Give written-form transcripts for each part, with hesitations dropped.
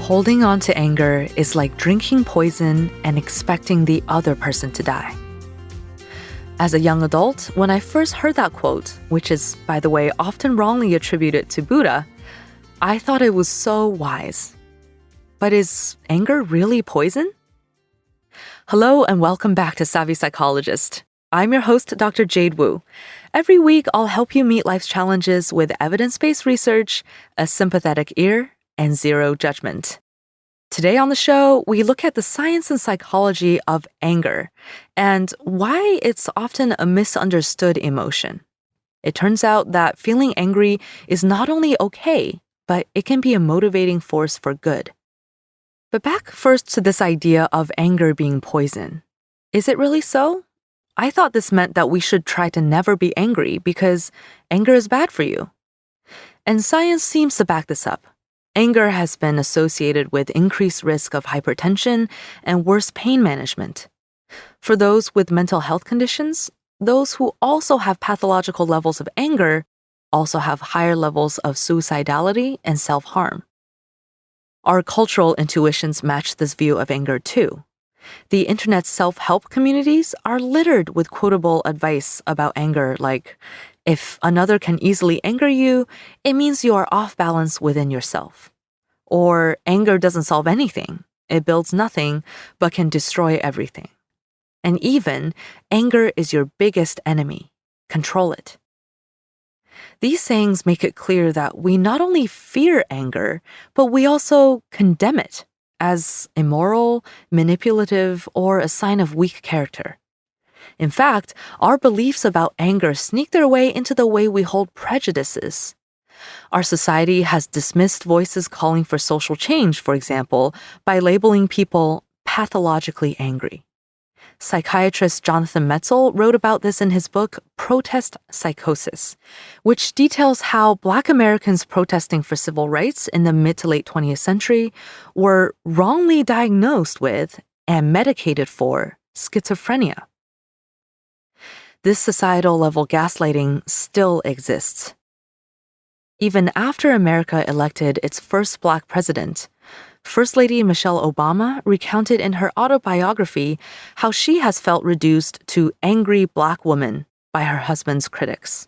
Holding on to anger is like drinking poison and expecting the other person to die. As a young adult, when I first heard that quote, which is, by the way, often wrongly attributed to Buddha, I thought it was so wise. But is anger really poison? Hello and welcome back to Savvy Psychologist. I'm your host, Dr. Jade Wu. Every week, I'll help you meet life's challenges with evidence-based research, a sympathetic ear, and zero judgment. Today on the show, we look at the science and psychology of anger and why it's often a misunderstood emotion. It turns out that feeling angry is not only okay, but it can be a motivating force for good. But back first to this idea of anger being poison. Is it really so? I thought this meant that we should try to never be angry because anger is bad for you. And science seems to back this up. Anger has been associated with increased risk of hypertension and worse pain management. For those with mental health conditions, those who also have pathological levels of anger also have higher levels of suicidality and self-harm. Our cultural intuitions match this view of anger too. The internet's self-help communities are littered with quotable advice about anger like, if another can easily anger you, it means you are off balance within yourself. Or anger doesn't solve anything. It builds nothing, but can destroy everything. And even, anger is your biggest enemy. Control it. These sayings make it clear that we not only fear anger, but we also condemn it as immoral, manipulative, or a sign of weak character. In fact, our beliefs about anger sneak their way into the way we hold prejudices. Our society has dismissed voices calling for social change, for example, by labeling people pathologically angry. Psychiatrist Jonathan Metzl wrote about this in his book, Protest Psychosis, which details how Black Americans protesting for civil rights in the mid to late 20th century were wrongly diagnosed with and medicated for schizophrenia. This societal-level gaslighting still exists. Even after America elected its first Black president, First Lady Michelle Obama recounted in her autobiography how she has felt reduced to angry Black woman by her husband's critics.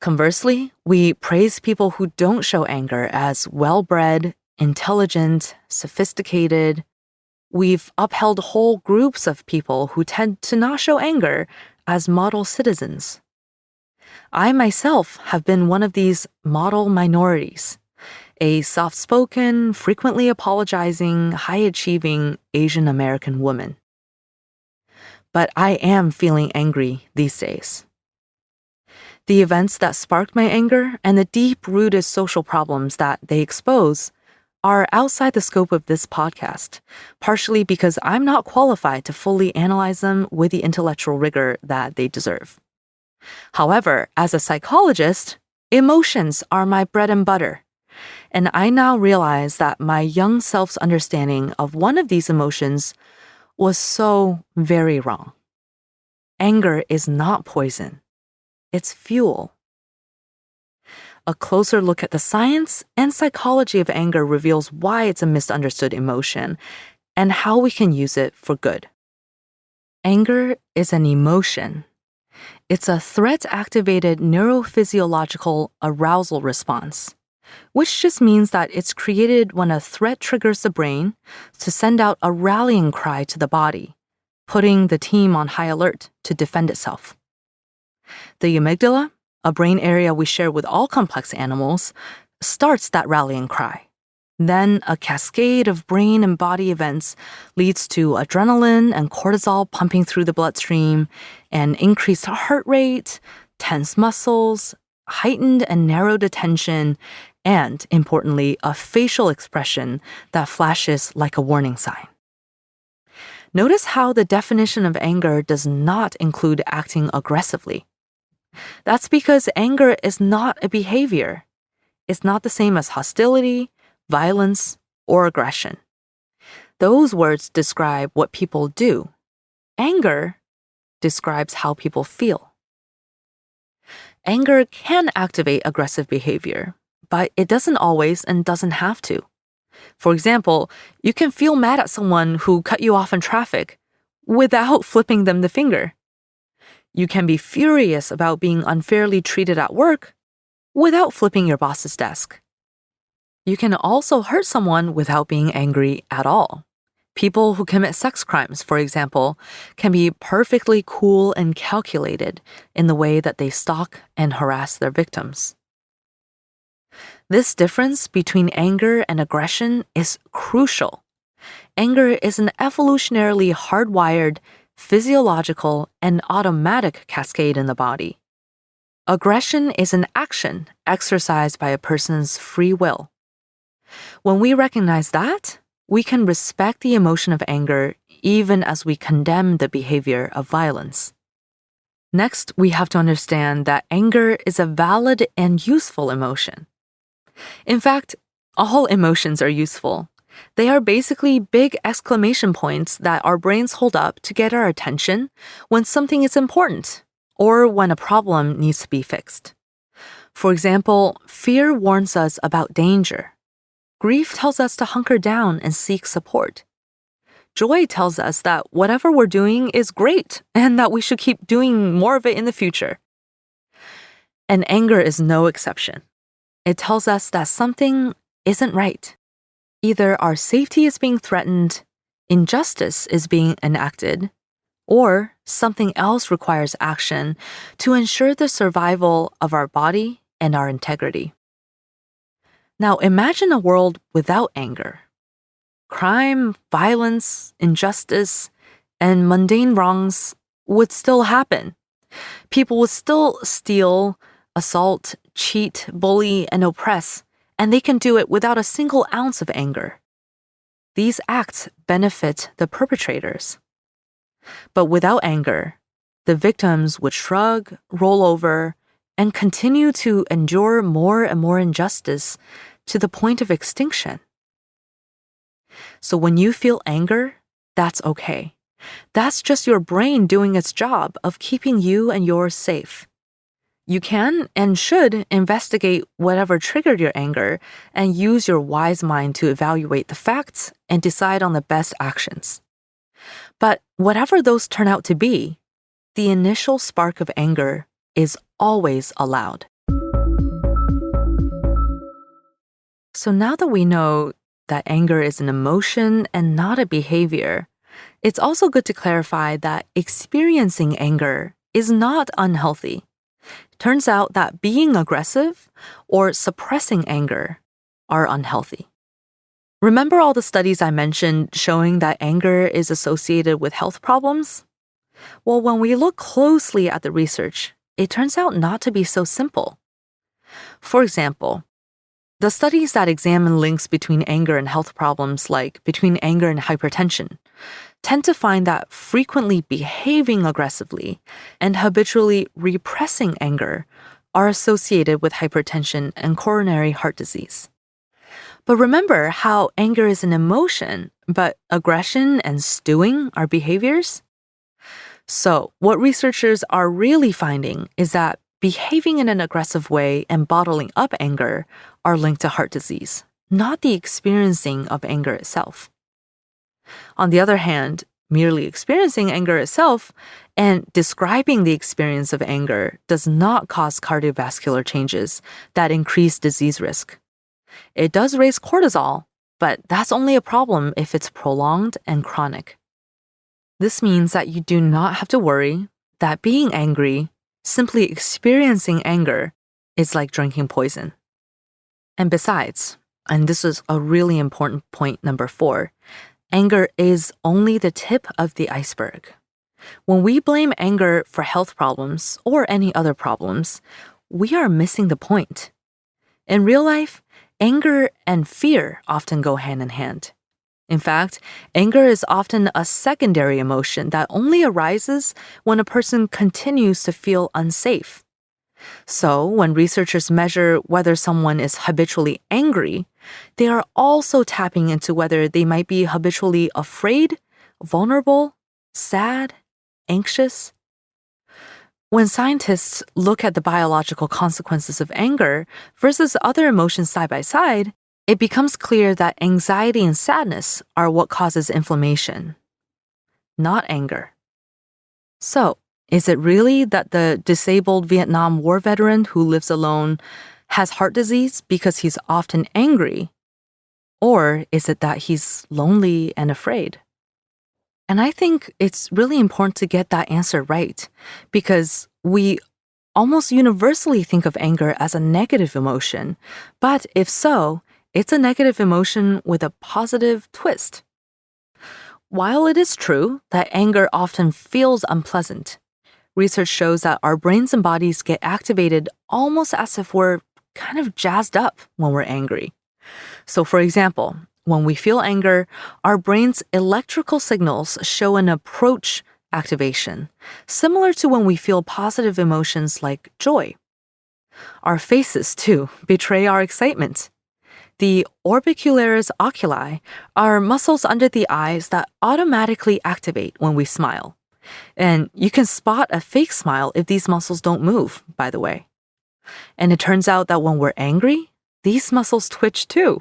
Conversely, we praise people who don't show anger as well-bred, intelligent, sophisticated. We've upheld whole groups of people who tend to not show anger as model citizens. I myself have been one of these model minorities, a soft-spoken, frequently apologizing, high-achieving Asian American woman. But I am feeling angry these days. The events that sparked my anger and the deep-rooted social problems that they expose are outside the scope of this podcast, partially because I'm not qualified to fully analyze them with the intellectual rigor that they deserve. However, as a psychologist, emotions are my bread and butter. And I now realize that my young self's understanding of one of these emotions was so very wrong. Anger is not poison. It's fuel. A closer look at the science and psychology of anger reveals why it's a misunderstood emotion and how we can use it for good. Anger is an emotion. It's a threat-activated neurophysiological arousal response, which just means that it's created when a threat triggers the brain to send out a rallying cry to the body, putting the team on high alert to defend itself. The amygdala, a brain area we share with all complex animals, starts that rallying cry. Then a cascade of brain and body events leads to adrenaline and cortisol pumping through the bloodstream, and increased heart rate, tense muscles, heightened and narrowed attention, and, importantly, a facial expression that flashes like a warning sign. Notice how the definition of anger does not include acting aggressively. That's because anger is not a behavior. It's not the same as hostility, violence, or aggression. Those words describe what people do. Anger describes how people feel. Anger can activate aggressive behavior, but it doesn't always and doesn't have to. For example, you can feel mad at someone who cut you off in traffic without flipping them the finger. You can be furious about being unfairly treated at work without flipping your boss's desk. You can also hurt someone without being angry at all. People who commit sex crimes, for example, can be perfectly cool and calculated in the way that they stalk and harass their victims. This difference between anger and aggression is crucial. Anger is an evolutionarily hardwired, physiological, and automatic cascade in the body. Aggression is an action exercised by a person's free will. When we recognize that, we can respect the emotion of anger even as we condemn the behavior of violence. Next, we have to understand that anger is a valid and useful emotion. In fact, all emotions are useful. They are basically big exclamation points that our brains hold up to get our attention when something is important or when a problem needs to be fixed. For example, fear warns us about danger. Grief tells us to hunker down and seek support. Joy tells us that whatever we're doing is great and that we should keep doing more of it in the future. And anger is no exception. It tells us that something isn't right. Either our safety is being threatened, injustice is being enacted, or something else requires action to ensure the survival of our body and our integrity. Now imagine a world without anger. Crime, violence, injustice, and mundane wrongs would still happen. People would still steal, assault, cheat, bully, and oppress, and they can do it without a single ounce of anger. These acts benefit the perpetrators. But without anger, the victims would shrug, roll over, and continue to endure more and more injustice to the point of extinction. So when you feel anger, that's okay. That's just your brain doing its job of keeping you and yours safe. You can and should investigate whatever triggered your anger and use your wise mind to evaluate the facts and decide on the best actions. But whatever those turn out to be, the initial spark of anger is always allowed. So now that we know that anger is an emotion and not a behavior, it's also good to clarify that experiencing anger is not unhealthy. It turns out that being aggressive or suppressing anger are unhealthy. Remember all the studies I mentioned showing that anger is associated with health problems? Well, when we look closely at the research, it turns out not to be so simple. For example, the studies that examine links between anger and health problems, like between anger and hypertension, tend to find that frequently behaving aggressively and habitually repressing anger are associated with hypertension and coronary heart disease. But remember how anger is an emotion, but aggression and stewing are behaviors? So, what researchers are really finding is that behaving in an aggressive way and bottling up anger are linked to heart disease, not the experiencing of anger itself. On the other hand, merely experiencing anger itself and describing the experience of anger does not cause cardiovascular changes that increase disease risk. It does raise cortisol, but that's only a problem if it's prolonged and chronic. This means that you do not have to worry that being angry, simply experiencing anger, is like drinking poison. And besides, and this is a really important point number 4, anger is only the tip of the iceberg. When we blame anger for health problems or any other problems, we are missing the point. In real life, anger and fear often go hand in hand. In fact, anger is often a secondary emotion that only arises when a person continues to feel unsafe. So, when researchers measure whether someone is habitually angry, they are also tapping into whether they might be habitually afraid, vulnerable, sad, anxious. When scientists look at the biological consequences of anger versus other emotions side by side, it becomes clear that anxiety and sadness are what causes inflammation, not anger. So, is it really that the disabled Vietnam War veteran who lives alone has heart disease because he's often angry? Or is it that he's lonely and afraid? And I think it's really important to get that answer right because we almost universally think of anger as a negative emotion. But if so, it's a negative emotion with a positive twist. While it is true that anger often feels unpleasant, research shows that our brains and bodies get activated almost as if we're kind of jazzed up when we're angry. So, for example, when we feel anger, our brain's electrical signals show an approach activation, similar to when we feel positive emotions like joy. Our faces, too, betray our excitement. The orbicularis oculi are muscles under the eyes that automatically activate when we smile. And you can spot a fake smile if these muscles don't move, by the way. And it turns out that when we're angry, these muscles twitch too.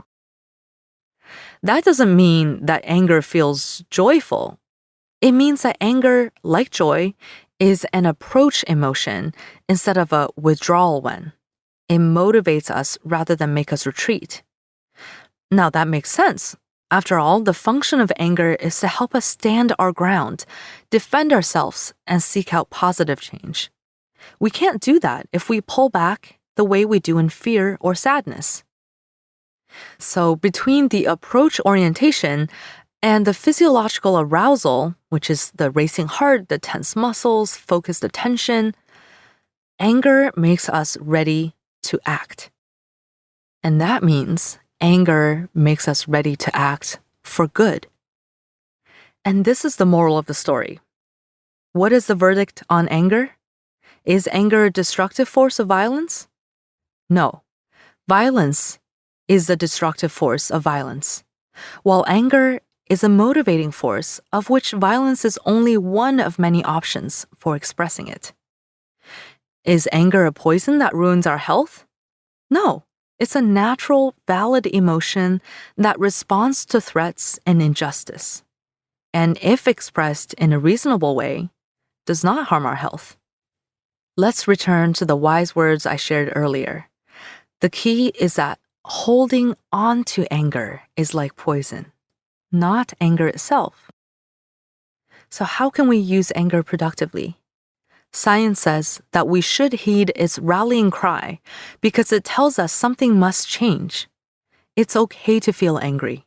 That doesn't mean that anger feels joyful. It means that anger, like joy, is an approach emotion instead of a withdrawal one. It motivates us rather than make us retreat. Now that makes sense. After all, the function of anger is to help us stand our ground, defend ourselves, and seek out positive change. We can't do that if we pull back the way we do in fear or sadness. So between the approach orientation and the physiological arousal, which is the racing heart, the tense muscles, focused attention, anger makes us ready to act. And that means anger makes us ready to act for good. And this is the moral of the story. What is the verdict on anger? Is anger a destructive force of violence? No. Violence is the destructive force of violence, while anger is a motivating force of which violence is only one of many options for expressing it. Is anger a poison that ruins our health? No. It's a natural, valid emotion that responds to threats and injustice, and if expressed in a reasonable way, does not harm our health. Let's return to the wise words I shared earlier. The key is that holding on to anger is like poison, not anger itself. So how can we use anger productively? Science says that we should heed its rallying cry because it tells us something must change. It's okay to feel angry.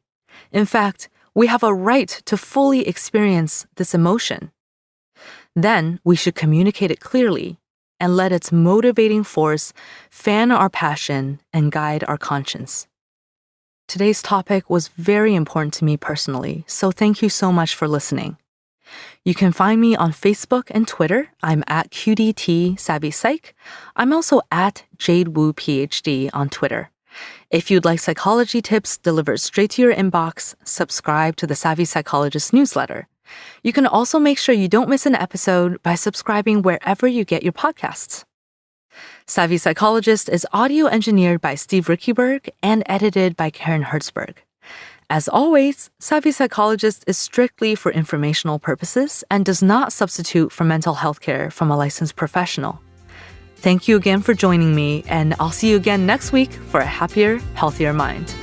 In fact, we have a right to fully experience this emotion. Then we should communicate it clearly and let its motivating force fan our passion and guide our conscience. Today's topic was very important to me personally, so thank you so much for listening. You can find me on Facebook and Twitter. I'm at QDT Savvy Psych. I'm also at Jade Wu PhD on Twitter. If you'd like psychology tips delivered straight to your inbox, subscribe to the Savvy Psychologist newsletter. You can also make sure you don't miss an episode by subscribing wherever you get your podcasts. Savvy Psychologist is audio engineered by Steve Rickyberg and edited by Karen Hertzberg. As always, Savvy Psychologist is strictly for informational purposes and does not substitute for mental health care from a licensed professional. Thank you again for joining me, and I'll see you again next week for a happier, healthier mind.